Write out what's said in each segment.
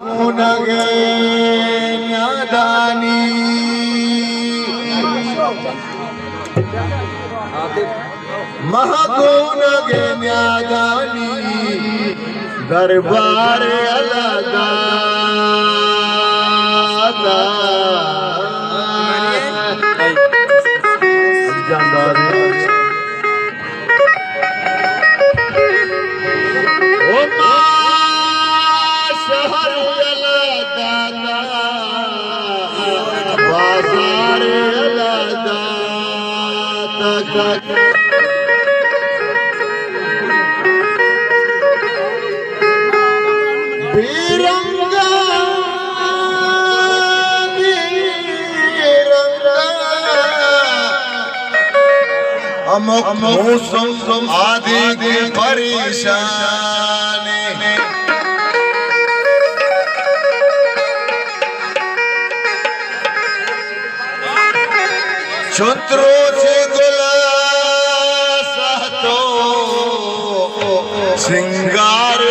महकुनगे न्यादानी महकुनगे न्यादानी दरबार अलगा मौसम आदि की परेशानी चंद्रों से तो सिंगार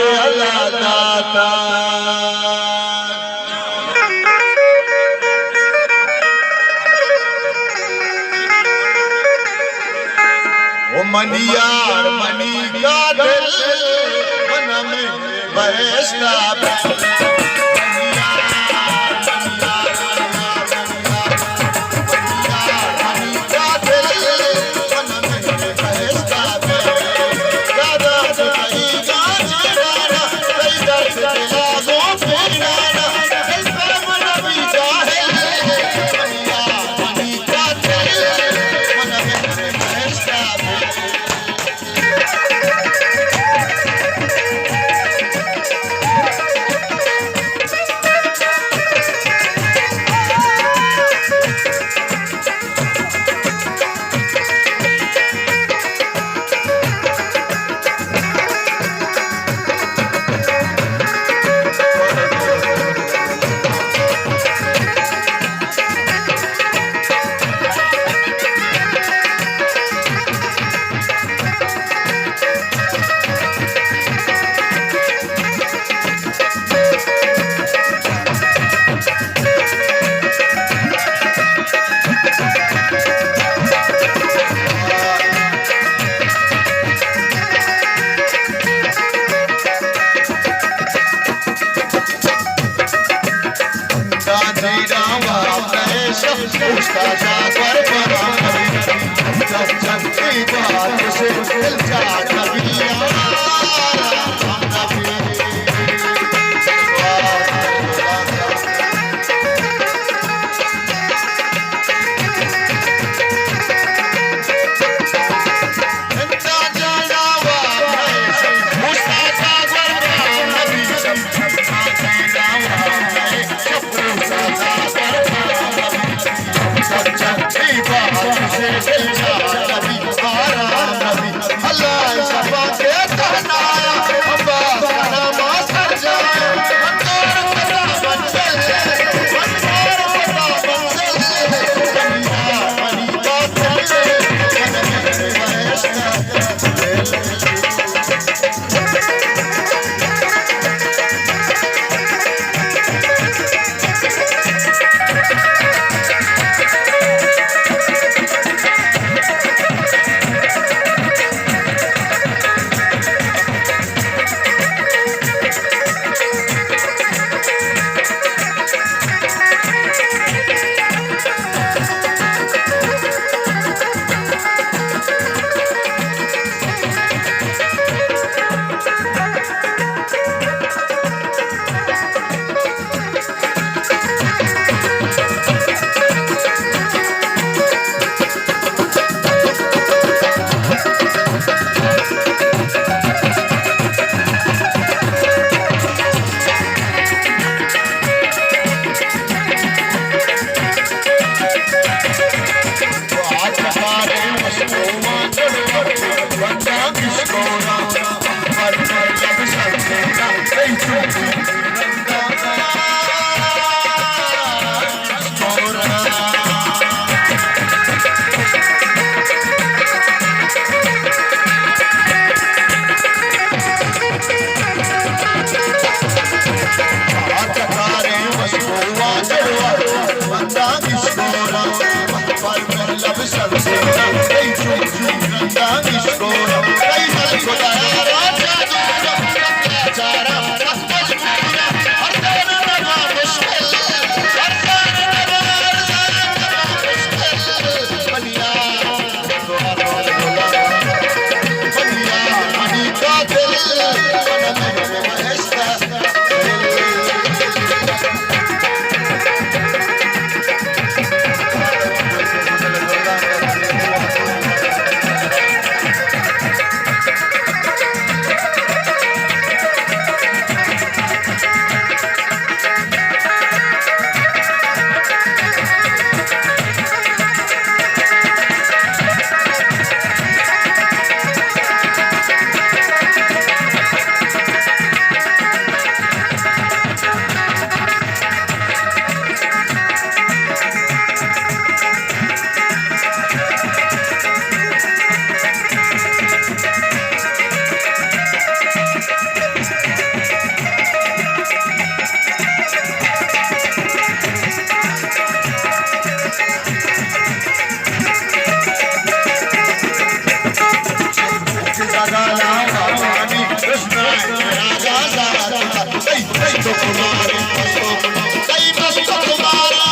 दाता मनियार मनी का दिल मन में बरसता उसका जाकर की बात से दिल जा अल्लाह शफा के कहनाया तुम्हारे मस्तों कई मस्तों तुम्हारे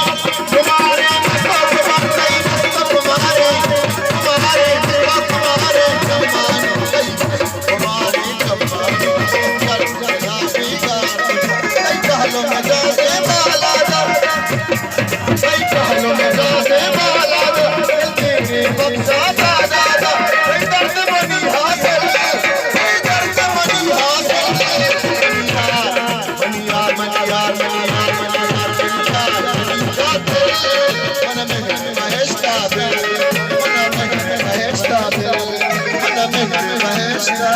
तुम्हारे मस्तों कई मस्तों तुम्हारे तुम्हारे मस्तों तुम्हारे जमानो कई तुम्हारे जमानो कर गया बीगा कई कहलो मजा से बाला जा कई कहलो मजा से बाला जा तेरे बक्सा दादा दा कई दर्द बनी हासिल कई दर्द बनी हासिल बनियार बनियार बनियार बनियार मन में महेशता दिल मन में महेशता दिल मन में महेशता